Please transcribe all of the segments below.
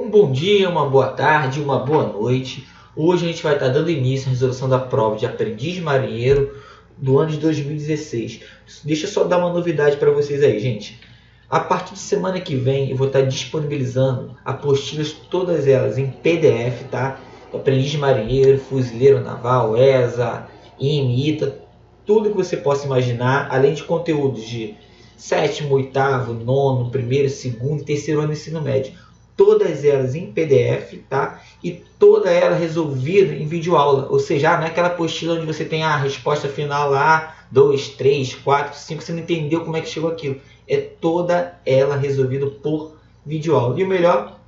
Um bom dia, uma boa tarde, uma boa noite. Hoje a gente vai estar dando início à resolução da prova de aprendiz marinheiro do ano de 2016. Deixa eu só dar uma novidade para vocês aí, gente. A partir de semana que vem eu vou estar disponibilizando apostilas, todas elas em PDF, tá? Aprendiz marinheiro, fuzileiro naval, ESA, IME, ITA, tudo que você possa imaginar, além de conteúdos de sétimo, oitavo, nono, primeiro, segundo e terceiro ano do ensino médio. Todas elas em PDF, tá? E toda ela resolvida em videoaula. Ou seja, não é aquela apostila onde você tem a resposta final lá, 2, 3, 4, 5, você não entendeu como é que chegou aquilo. É toda ela resolvida por videoaula. E o melhor,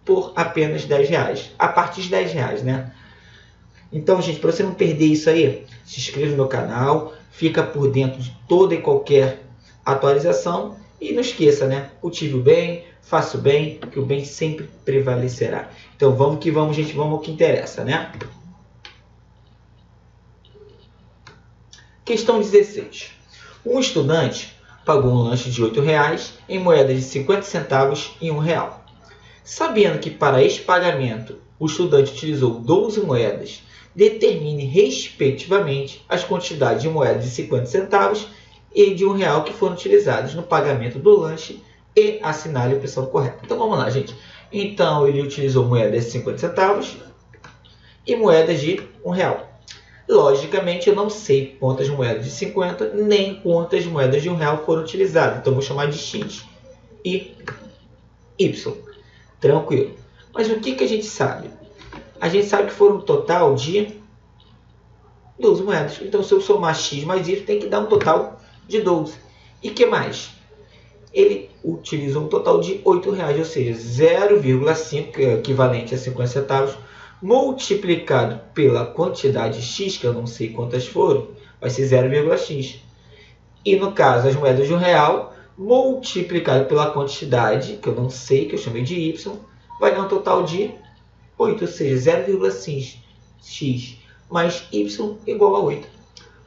por apenas R$10. A partir de R$10, né? Então, gente, para você não perder isso aí, se inscreva no meu canal, fica por dentro de toda e qualquer atualização. E não esqueça, né? Cultive o bem, faça o bem, que o bem sempre prevalecerá. Então vamos que vamos, gente, vamos ao que interessa, né? Questão 16. Um estudante pagou um lanche de R$8 em moedas de 50 centavos e R$1. Sabendo que para este pagamento o estudante utilizou 12 moedas, determine respectivamente as quantidades de moedas de 50 centavos e de R$1 que foram utilizadas no pagamento do lanche e assinale a opção correta. Então vamos lá, gente. Então ele utilizou moedas de 50 centavos e moedas de R$1. Logicamente eu não sei quantas moedas de 50 nem quantas moedas de R$1 foram utilizadas. Então vou chamar de X e Y. Tranquilo. Mas o que a gente sabe? A gente sabe que foram um total de 12 moedas. Então se eu somar X mais Y tem que dar um total de 12. E que mais? Ele utilizou um total de R$8, ou seja, 0,5, que é equivalente a 50 centavos, multiplicado pela quantidade X, que eu não sei quantas foram, vai ser 0,x. E no caso, as moedas de R$1, multiplicado pela quantidade, que eu não sei, que eu chamei de Y, vai dar um total de 8, ou seja, 0,6x mais Y igual a 8.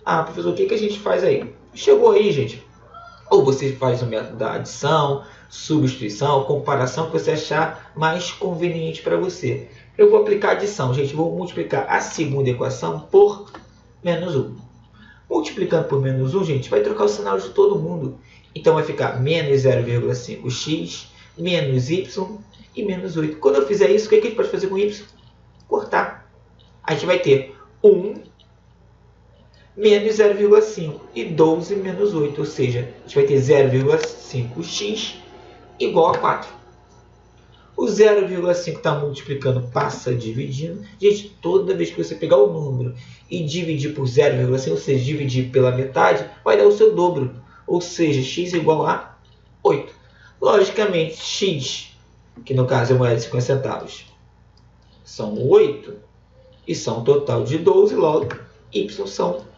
Ah, professor, o que a gente faz aí? Chegou aí, gente. Ou você faz o método da adição, substituição, comparação, que você achar mais conveniente para você. Eu vou aplicar a adição, gente. Vou multiplicar a segunda equação por menos 1. Multiplicando por menos 1, gente, vai trocar o sinal de todo mundo. Então vai ficar menos 0,5x, menos y e menos 8. Quando eu fizer isso, o que a gente pode fazer com y? Cortar. A gente vai ter 1 menos 0,5 e 12 menos 8, ou seja, a gente vai ter 0,5x igual a 4. O 0,5 está multiplicando, passa dividindo. Gente, toda vez que você pegar o número e dividir por 0,5, ou seja, dividir pela metade, vai dar o seu dobro, ou seja, x igual a 8. Logicamente, x, que no caso é moeda de 50 centavos, são 8 e são um total de 12, logo y são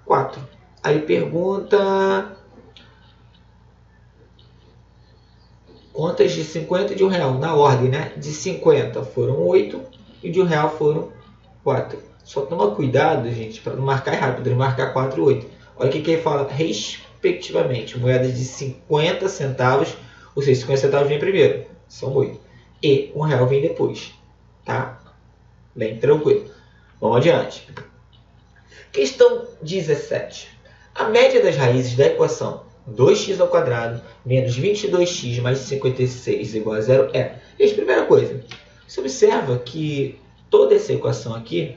4. Aí pergunta quantas de 50 e de R$1 na ordem, né? De 50 foram 8 e de R$1 foram 4. Só toma cuidado, gente, para não marcar errado, poderia marcar 4 e 8. Olha o que ele fala, respectivamente, moedas de 50 centavos, ou seja, 50 centavos vem primeiro, são 8, e R$1 vem depois, tá? Bem tranquilo. Vamos adiante. Questão 17. A média das raízes da equação 2x² menos 22x mais 56 igual a 0 é... Gente, primeira coisa, você observa que toda essa equação aqui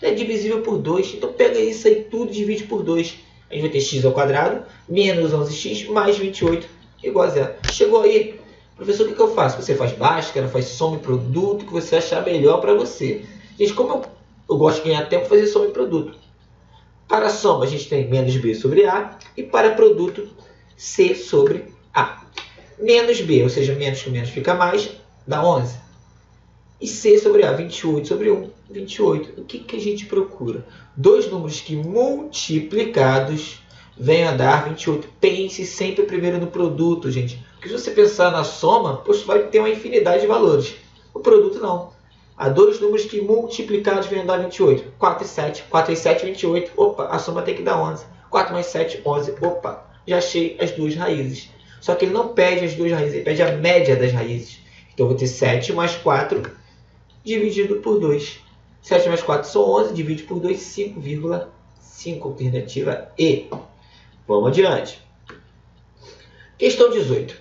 é divisível por 2. Então pega isso aí tudo e divide por 2. A gente vai ter x² menos 11x mais 28 igual a 0. Chegou aí, professor, o que eu faço? Você faz Bhaskara, faz soma e produto, que você achar melhor para você. Gente, como eu gosto de ganhar tempo, fazer soma e produto. Para a soma, a gente tem menos b sobre a. E para produto, c sobre a. Menos b, ou seja, menos com menos fica mais, dá 11. E c sobre a, 28 sobre 1, 28. O que a gente procura? Dois números que multiplicados venham a dar 28. Pense sempre primeiro no produto, gente. Porque se você pensar na soma, você vai ter uma infinidade de valores. O produto não. Há dois números que multiplicados vêm a dar 28. 4 e 7. 4 e 7, 28. Opa, a soma tem que dar 11. 4 mais 7, 11. Opa, já achei as duas raízes. Só que ele não pede as duas raízes, ele pede a média das raízes. Então eu vou ter 7 mais 4 dividido por 2. 7 mais 4 são 11, divide por 2, 5,5. Alternativa E. Vamos adiante. Questão 18.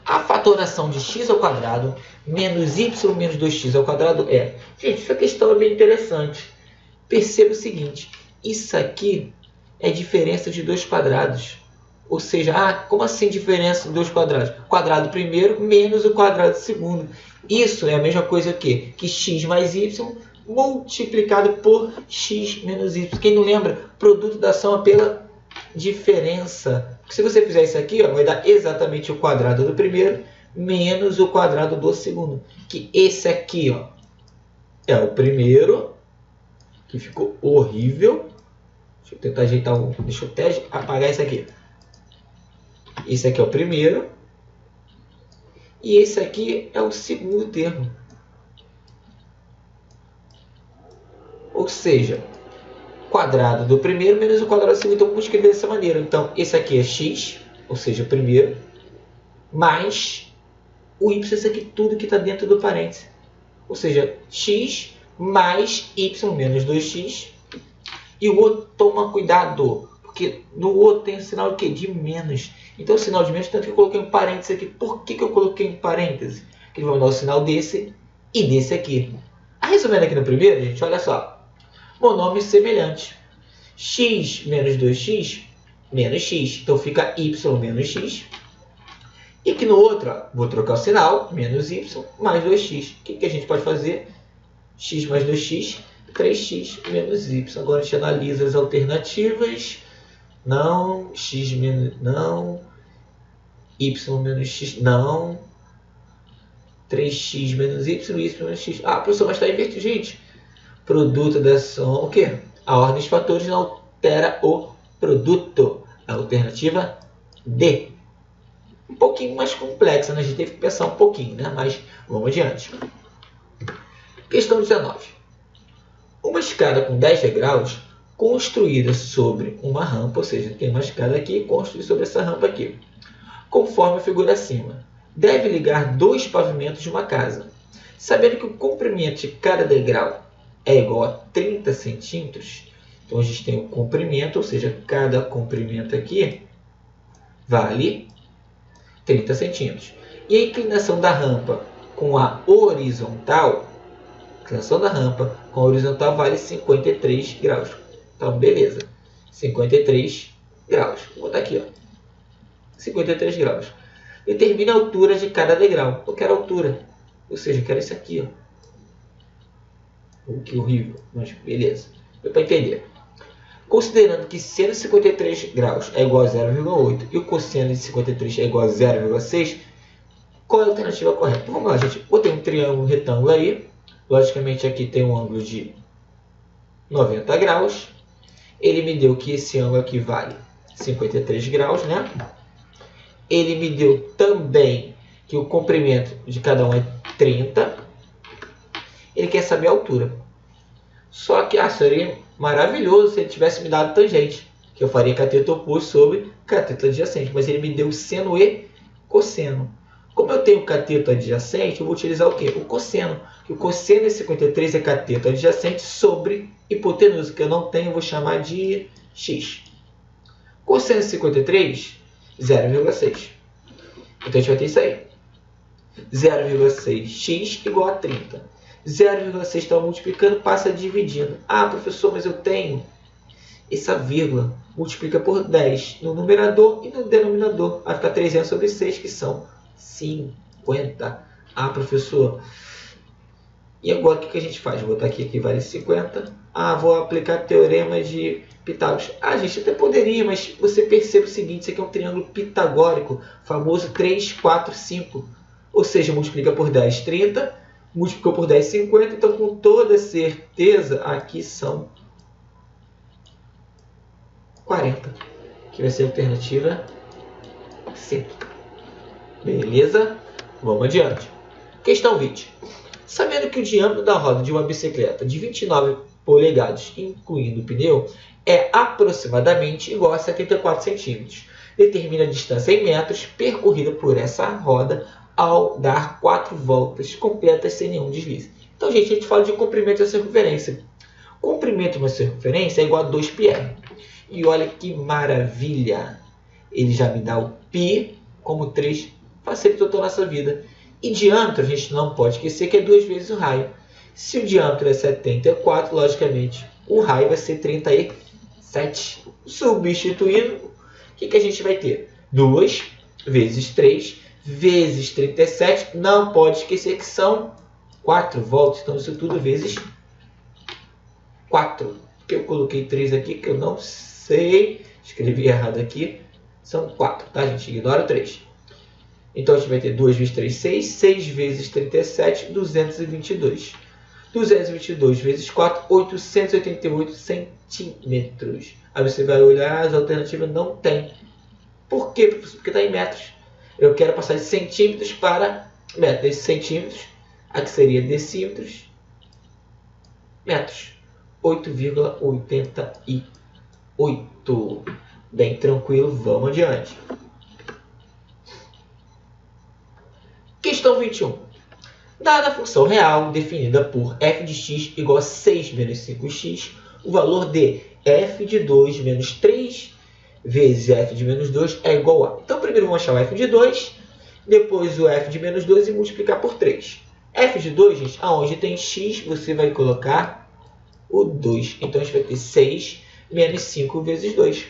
A fatoração de x ao quadrado menos y menos 2x ao quadrado é... Gente, essa questão é bem interessante. Perceba o seguinte. Isso aqui é diferença de dois quadrados. Ou seja, como assim diferença de dois quadrados? Quadrado primeiro menos o quadrado segundo. Isso é a mesma coisa que x mais y multiplicado por x menos y. Quem não lembra? Produto da soma pela diferença. Se você fizer isso aqui, ó, vai dar exatamente o quadrado do primeiro menos o quadrado do segundo. Que esse aqui, ó, é o primeiro, que ficou horrível. Deixa eu tentar ajeitar um. Deixa eu até apagar isso aqui. Esse aqui é o primeiro. E esse aqui é o segundo termo. Ou seja, quadrado do primeiro menos o quadrado do segundo. Então, vamos escrever dessa maneira. Então, esse aqui é x, ou seja, o primeiro, mais o y, esse aqui tudo que está dentro do parênteses. Ou seja, x mais y menos 2x. E o outro, toma cuidado, porque no outro tem o sinal de quê? De menos. Então, o sinal de menos, tanto que eu coloquei um parênteses aqui. Por que eu coloquei um parênteses? Porque ele vai dar o sinal desse e desse aqui. Resumindo aqui no primeiro, gente, olha só. Monômio semelhante. X menos 2x menos x. Então, fica y menos x. E aqui no outro, ó, vou trocar o sinal, menos y mais 2x. O que a gente pode fazer? X mais 2x, 3x menos y. Agora a gente analisa as alternativas. Não, x menos, não, y menos x, não, 3x menos y menos x. Ah, professor, mas está invertido, gente. Produto da soma, o quê? A ordem dos fatores não altera o produto. A alternativa D. Um pouquinho mais complexa, né? A gente teve que pensar um pouquinho, né? Mas vamos adiante. Questão 19. Uma escada com 10 degraus construída sobre uma rampa, ou seja, tem uma escada aqui e construída sobre essa rampa aqui, conforme a figura acima, deve ligar dois pavimentos de uma casa. Sabendo que o comprimento de cada degrau é igual a 30 centímetros, então a gente tem o comprimento, ou seja, cada comprimento aqui vale 30 centímetros. E a inclinação da rampa com a horizontal, vale 53 graus. Então, beleza. 53 graus. Vou botar aqui, ó. 53 graus. Determina a altura de cada degrau. Eu quero a altura. Ou seja, eu quero isso aqui, ó. Que horrível. Mas beleza. Deu para entender. Considerando que seno de 53 graus é igual a 0,8 e o cosseno de 53 é igual a 0,6, qual é a alternativa correta? Vamos lá, gente. Botei um triângulo retângulo aí. Logicamente, aqui tem um ângulo de 90 graus. Ele me deu que esse ângulo aqui vale 53 graus, né? Ele me deu também que o comprimento de cada um é 30. Ele quer saber a altura. Só que seria maravilhoso se ele tivesse me dado tangente, que eu faria cateto oposto sobre cateto adjacente. Mas ele me deu seno e cosseno. Como eu tenho cateto adjacente, eu vou utilizar o quê? O cosseno. Que o cosseno de 53 é cateto adjacente sobre hipotenusa, que eu não tenho, eu vou chamar de x. Cosseno de 53, 0,6. Então a gente vai ter isso aí. 0,6x igual a 30. 0,6 está multiplicando, passa dividindo. Ah, professor, mas eu tenho essa vírgula. Multiplica por 10 no numerador e no denominador. Vai ficar 300 sobre 6, que são 50. Ah, professor. E agora o que a gente faz? Vou botar aqui que vale 50. Ah, vou aplicar teorema de Pitágoras. Ah, gente, até poderia, mas você percebe o seguinte, isso aqui é um triângulo pitagórico, famoso 3, 4, 5. Ou seja, multiplica por 10, 30, multiplicou por 10, 50. Então, com toda certeza, aqui são 40. Que vai ser a alternativa C. Beleza? Vamos adiante. Questão 20. Sabendo que o diâmetro da roda de uma bicicleta de 29 polegadas, incluindo o pneu, é aproximadamente igual a 74 centímetros. Determina a distância em metros percorrida por essa roda ao dar 4 voltas completas sem nenhum deslize. Então, gente, a gente fala de comprimento da circunferência. Comprimento de uma circunferência é igual a 2πr. E olha que maravilha! Ele já me dá o π como 3, facilitou toda a nossa vida. E diâmetro, a gente não pode esquecer que é 2 vezes o raio. Se o diâmetro é 74, logicamente, o raio vai ser 37. Substituindo, o que a gente vai ter? 2 vezes 3 vezes 37. Não pode esquecer que são 4 voltas. Então, isso tudo vezes 4. Porque eu coloquei 3 aqui, que eu não sei. Escrevi errado aqui. São 4, tá, gente? Ignora o 3. Então, a gente vai ter 2 vezes 3, 6. 6 vezes 37, 222. 222 vezes 4, 888 centímetros. Aí você vai olhar, as alternativas não tem. Por quê, professor? Porque está em metros. Eu quero passar de centímetros para metros. Esses centímetros, aqui seria decímetros, metros. 8,88. Bem tranquilo, vamos adiante. Questão 21. Dada a função real definida por f de x igual a 6 menos 5x, o valor de f de 2 menos 3 vezes f de menos 2 é igual a... Então, primeiro vamos achar o f de 2, depois o f de menos 2 e multiplicar por 3. f de 2, gente, aonde tem x, você vai colocar o 2. Então, a gente vai ter 6 menos 5 vezes 2.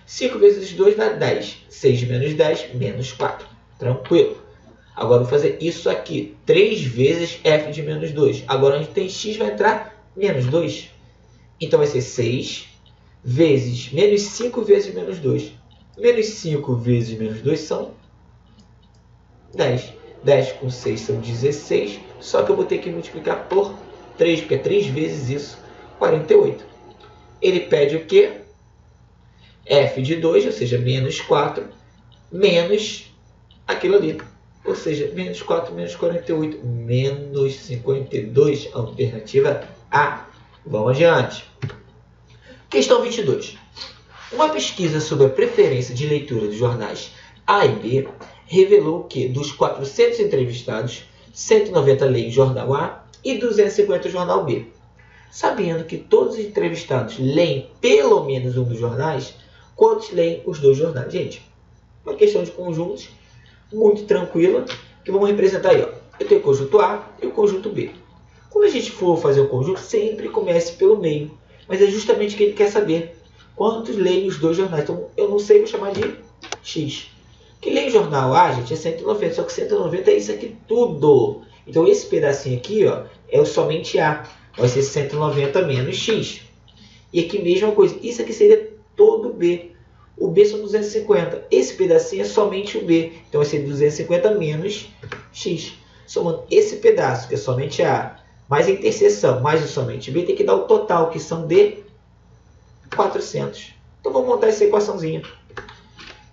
5 vezes 2 dá 10. 6 menos 10, menos 4. Tranquilo. Agora, vou fazer isso aqui. 3 vezes f de menos 2. Agora, onde tem x, vai entrar menos 2. Então, vai ser 6 vezes menos 5 vezes menos 2. Menos 5 vezes menos 2 são 10. 10 com 6 são 16. Só que eu vou ter que multiplicar por 3, porque é 3 vezes isso, 48. Ele pede o quê? F de 2, ou seja, menos 4, menos aquilo ali. Ou seja, menos 4 menos 48, menos 52, alternativa A. Vamos adiante. Questão 22. Uma pesquisa sobre a preferência de leitura dos jornais A e B revelou que, dos 400 entrevistados, 190 leem o jornal A e 250 o jornal B. Sabendo que todos os entrevistados leem pelo menos um dos jornais, quantos leem os dois jornais? Gente, uma questão de conjuntos muito tranquila, que vamos representar aí. Ó. Eu tenho o conjunto A e o conjunto B. Quando a gente for fazer um conjunto, sempre comece pelo meio. Mas é justamente o que ele quer saber. Quantos leem os dois jornais? Então, eu não sei, vou chamar de X. Quem lê o jornal A, gente, é 190. Só que 190 é isso aqui tudo. Então, esse pedacinho aqui, ó, é o somente A. Vai ser 190 menos X. E aqui mesma coisa. Isso aqui seria todo o B. O B são 250. Esse pedacinho é somente o B. Então, vai ser 250 menos X. Somando esse pedaço, que é somente A, mais a interseção, mais o somente B, tem que dar o total, que são de 400. Então, vamos montar essa equaçãozinha.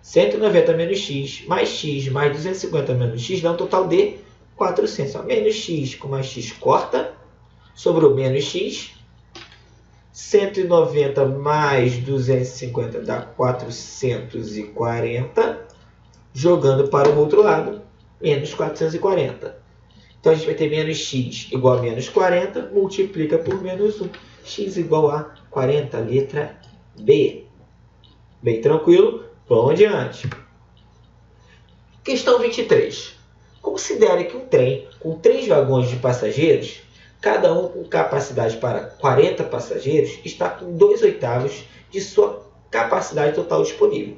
190 menos X, mais 250 menos X, dá um total de 400. Ó, menos X com mais X corta. Sobrou menos X. 190 mais 250 dá 440. Jogando para o outro lado, menos 440. Então, a gente vai ter menos x igual a menos 40, multiplica por menos 1. X igual a 40, letra B. Bem tranquilo? Vamos adiante. Questão 23. Considere que um trem com 3 vagões de passageiros, cada um com capacidade para 40 passageiros, está com 2/8 de sua capacidade total disponível.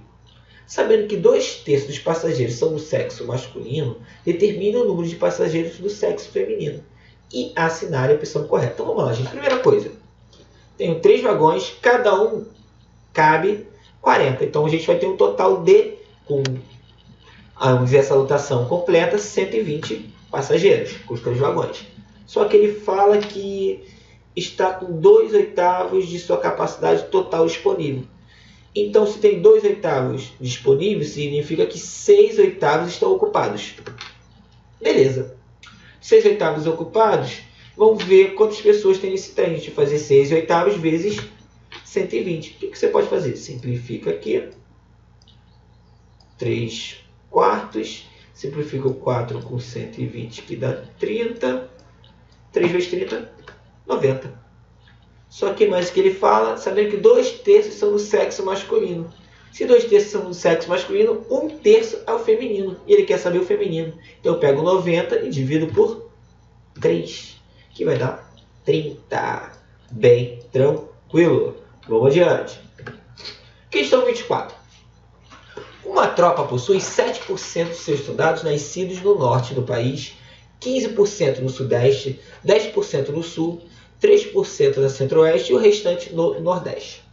Sabendo que 2/3 dos passageiros são do sexo masculino, determine o número de passageiros do sexo feminino e assinale a opção correta. Então vamos lá, gente. Primeira coisa, tenho 3 vagões, cada um cabe 40. Então a gente vai ter um total de, vamos dizer, essa lotação completa, 120 passageiros com os 3 vagões. Só que ele fala que está com 2/8 de sua capacidade total disponível. Então, se tem 2/8 disponíveis, significa que 6/8 estão ocupados. Beleza. 6/8 ocupados, vamos ver quantas pessoas tem nesse trem. A gente vai fazer 6/8 vezes 120. O que você pode fazer? Simplifica aqui. 3/4. Simplifico 4 com 120, que dá 30. 3 vezes 30, 90. Só que mais que ele fala, sabendo que 2/3 são do sexo masculino. Se 2/3 são do sexo masculino, 1/3 é o feminino. E ele quer saber o feminino. Então eu pego 90 e divido por 3, que vai dar 30. Bem tranquilo. Vamos adiante. Questão 24. Uma tropa possui 7% de seus soldados nascidos no norte do país, 15% no sudeste, 10% no sul, 3% no centro-oeste e o restante no nordeste.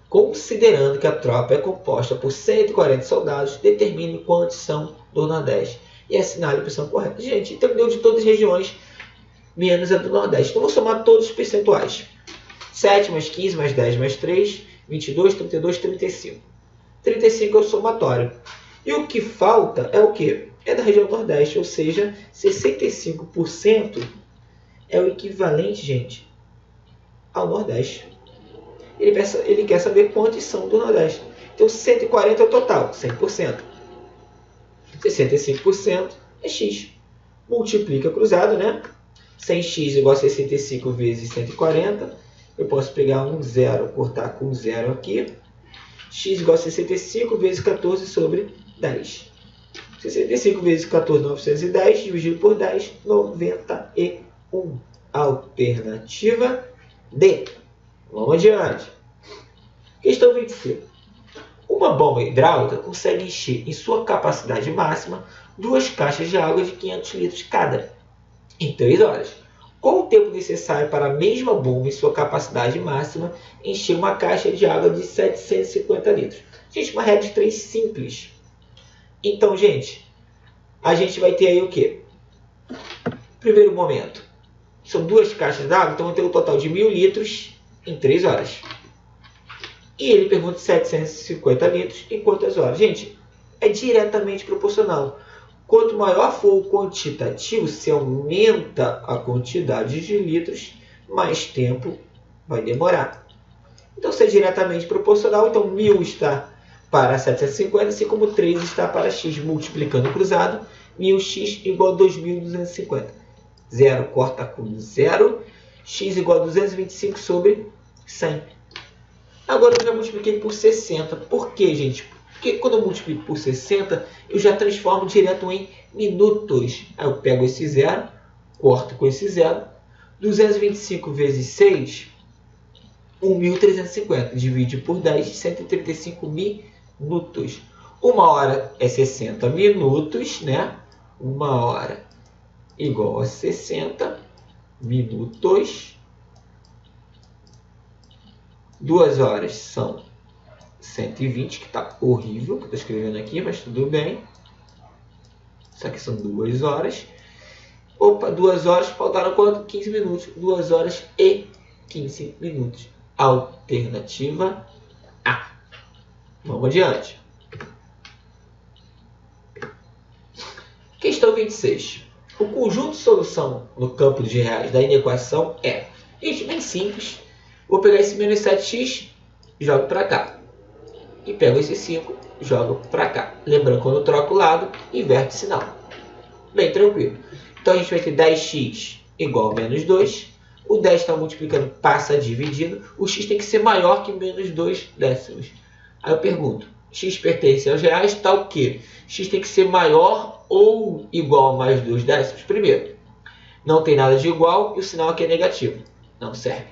Considerando que a tropa é composta por 140 soldados, determine quantos são do nordeste e assinale a opção correta. Gente, então deu de todas as regiões, menos a do nordeste. Então vou somar todos os percentuais. 7 mais 15 mais 10 mais 3, 22, 32, 35. 35 é o somatório. E o que falta é o quê? É da região nordeste, ou seja, 65% é o equivalente, gente, ao nordeste. Ele quer saber quantos são do nordeste. Então 140 é o total, 100%. 65% é x. Multiplica cruzado, né? 100x igual a 65 vezes 140. Eu posso pegar um zero, cortar com um zero aqui. X igual a 65 vezes 14 sobre 10. 65 vezes 14, 910, dividido por 10, 91. Alternativa D. Vamos adiante. Questão 25. Uma bomba hidráulica consegue encher em sua capacidade máxima 2 caixas de água de 500 litros cada, em 3 horas. Qual o tempo necessário para a mesma bomba em sua capacidade máxima encher uma caixa de água de 750 litros? Gente, uma regra de 3 simples. Então, gente, a gente vai ter aí o quê? Primeiro momento, são 2 caixas de água, então vai ter um total de 1000 litros em 3 horas. E ele pergunta 750 litros em quantas horas? Gente, é diretamente proporcional. Quanto maior for o quantitativo, se aumenta a quantidade de litros, mais tempo vai demorar. Então, se é diretamente proporcional, então 1000 está para 750, assim como 3 está para x. Multiplicando cruzado, 1000x igual a 2250. 0 corta com 0, x igual a 225 sobre 100. Agora eu já multipliquei por 60. Por quê, gente? Porque quando eu multiplico por 60, eu já transformo direto em minutos. Aí eu pego esse zero, corto com esse zero. 225 vezes 6, 1.350. Divide por 10, 135 minutos. 1 hora é 60 minutos, né? 1 hora igual a 60 minutos. 2 horas são 120, que está horrível, que eu estou escrevendo aqui, mas tudo bem. Isso aqui são 2 horas. Opa, 2 horas, faltaram quanto? 15 minutos. 2 horas e 15 minutos. Alternativa A. Vamos adiante. Questão 26. O conjunto de solução no campo de reais da inequação é... Gente, bem simples. Vou pegar esse menos 7x, jogo para cá. E pego esse 5, jogo para cá. Lembrando, quando eu troco o lado, inverto o sinal. Bem tranquilo. Então a gente vai ter 10x igual a menos 2. O 10 está multiplicando, passa dividindo. O x tem que ser maior que menos 2 décimos. Aí eu pergunto, x pertence aos reais, tá o quê? X tem que ser maior ou igual a mais 2 décimos? Primeiro, não tem nada de igual e o sinal aqui é negativo. Não serve.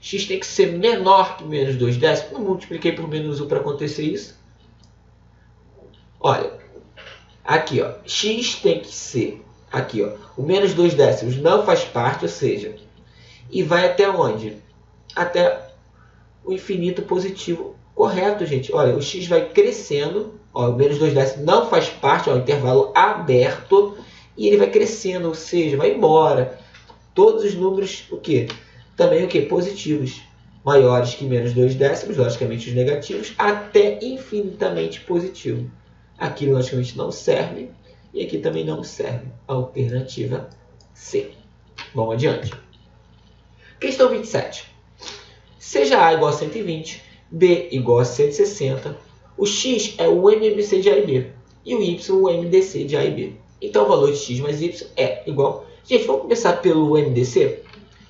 X tem que ser menor que menos 2 décimos. Não multipliquei por menos 1 para acontecer isso. Olha, aqui, ó, x tem que ser, aqui, ó, o menos 2 décimos não faz parte, ou seja, e vai até onde? Até o infinito positivo. Correto, gente. Olha, o x vai crescendo, ó, o menos 2 décimos não faz parte, ó, intervalo aberto, e ele vai crescendo, ou seja, vai embora. Todos os números, o quê? Também o que? Positivos. Maiores que menos 2 décimos, logicamente os negativos, até infinitamente positivo. Aqui, logicamente, não serve. E aqui também não serve. Alternativa C. Vamos adiante. Questão 27. Seja A igual a 120, B igual a 160, O x é o MMC de A e B. E o y o MDC de A e B. Então o valor de x mais y é igual... Gente, vamos começar pelo MDC?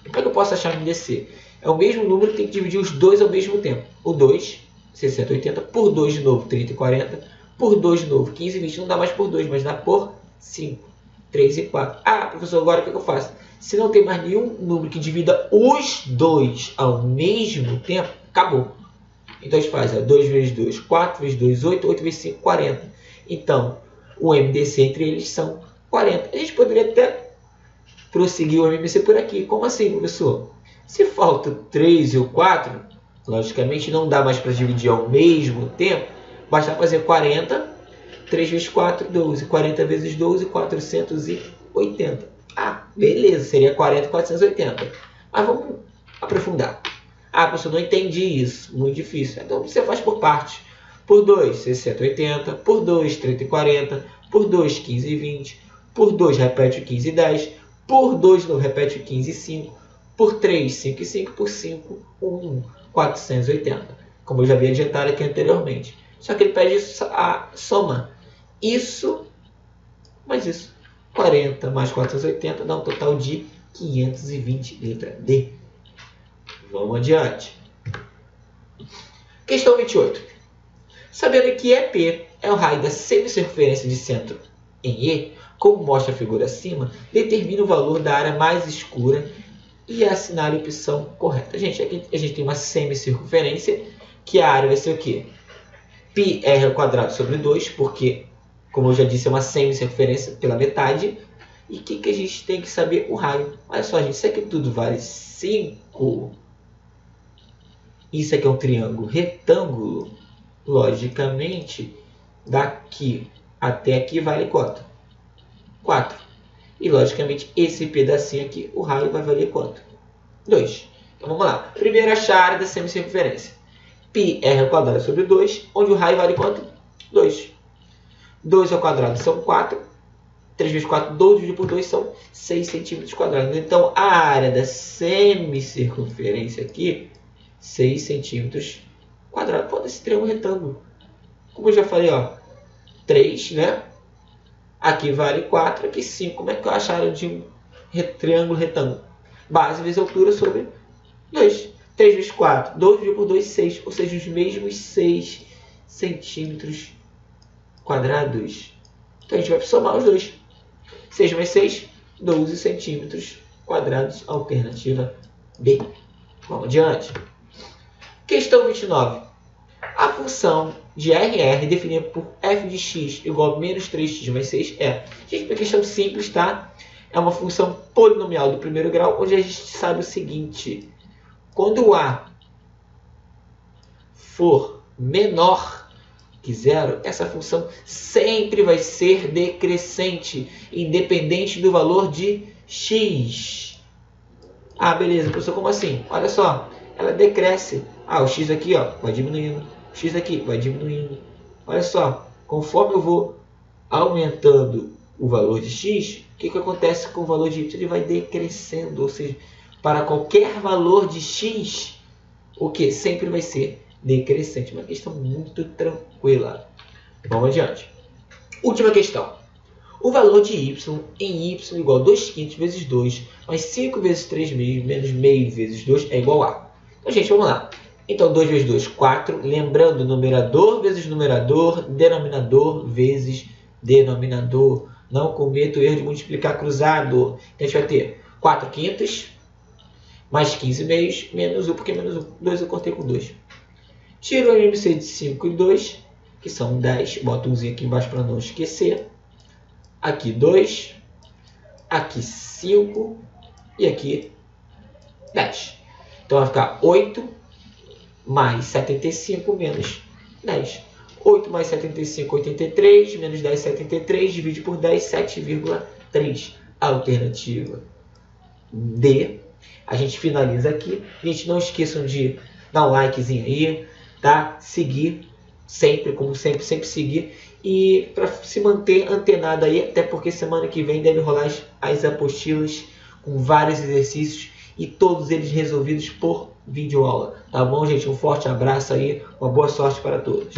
Como é que eu posso achar o MDC? É o mesmo número que tem que dividir os dois ao mesmo tempo. O 2, 60 e 80, por 2 de novo, 30 e 40. Por 2 de novo, 15 e 20. Não dá mais por 2, mas dá por 5, 3 e 4. Ah, professor, agora o que eu faço? Se não tem mais nenhum número que divida os dois ao mesmo tempo, acabou. Então a gente faz 2 vezes 2, 4 vezes 2, 8, 8 vezes 5, 40. Então, o MDC entre eles são 40. A gente poderia até prosseguir o MMC por aqui. Como assim, professor? Se falta 3 e o 4, logicamente não dá mais para dividir ao mesmo tempo. Basta fazer 40, 3 vezes 4, 12. 40 vezes 12, 480. Ah, beleza, seria 40, 480. Mas vamos aprofundar. Ah, professor, não entendi isso. Muito difícil. Então você faz por parte. Por 2, 60 e 80. Por 2, 30 e 40. Por 2, 15 e 20. Por 2, repete o 15 e 10. Por 2, não, repete o 15 e 5. Por 3, 5 e 5. Por 5, 1, 480. Como eu já havia adiantado aqui anteriormente. Só que ele pede a soma. Isso mais isso. 40 mais 480 dá um total de 520, letra D. Vamos adiante. Questão 28. Sabendo que EP é o raio da semicircunferência de centro em E, como mostra a figura acima, determina o valor da área mais escura e assinale a opção correta. Gente, aqui a gente tem uma semicircunferência, que a área vai ser o quê? Πr ao quadrado sobre 2, porque, como eu já disse, é uma semicircunferência pela metade. E o que a gente tem que saber? O raio. Olha só, gente, isso aqui tudo vale 5. Isso aqui é um triângulo retângulo. Logicamente, daqui até aqui vale quanto? 4. E, logicamente, esse pedacinho aqui, o raio vai valer quanto? 2. Então, vamos lá. Primeiro, achar a área da semicircunferência. Πr ao quadrado sobre 2, onde o raio vale quanto? 2. 2 ao quadrado são 4. 3 vezes 4, 12 dividido por 2 são 6 centímetros quadrados. Então, a área da semicircunferência aqui, 6 centímetros quadrados. Pode ser triângulo retângulo. Como eu já falei, ó, 3, né? Aqui vale 4, aqui 5. Como é que eu acho a área de um triângulo retângulo? Base vezes altura sobre 2. 3 vezes 4, 12 dividido por 2, 6. Ou seja, os mesmos 6 centímetros quadrados. Então, a gente vai somar os dois. 6 mais 6, 12 centímetros quadrados. Alternativa B. Vamos adiante. Questão 29. A função de RR definida por f de x igual a menos 3x mais 6 é... Gente, uma questão simples, tá? É uma função polinomial do primeiro grau, onde a gente sabe o seguinte. Quando A for menor que zero, essa função sempre vai ser decrescente, independente do valor de x. Ah, beleza, professor, como assim? Olha só, ela decresce. Ah, o x aqui, ó, vai diminuindo. O x aqui vai diminuindo. Olha só, conforme eu vou aumentando o valor de x, o que acontece com o valor de y? Ele vai decrescendo, ou seja, para qualquer valor de x, o que sempre vai ser decrescente. Uma questão muito tranquila. Vamos adiante. Última questão. O valor de y em y igual a 2/5 vezes 2, mais 5 vezes 3 meio, menos meio vezes 2 é igual a... Então, gente, vamos lá. Então, 2 vezes 2, 4. Lembrando, numerador vezes numerador, denominador vezes denominador. Não cometa o erro de multiplicar cruzado. Então, a gente vai ter 4/5 mais 15 meios, menos 1, porque menos 1. 2 eu cortei com 2. Tiro o MMC de 5 e 2, que são 10. Boto um zinho aqui embaixo para não esquecer. Aqui 2. Aqui 5. E aqui 10. Então vai ficar 8 mais 75 menos 10. 8 mais 75, 83. Menos 10, 73. Divide por 10, 7,3. Alternativa D. A gente finaliza aqui. Gente, não esqueçam de dar um likezinho aí, tá? Seguir sempre, como sempre seguir. E para se manter antenado aí, até porque semana que vem deve rolar as apostilas com vários exercícios e todos eles resolvidos por videoaula. Tá bom, gente? Um forte abraço aí, uma boa sorte para todos.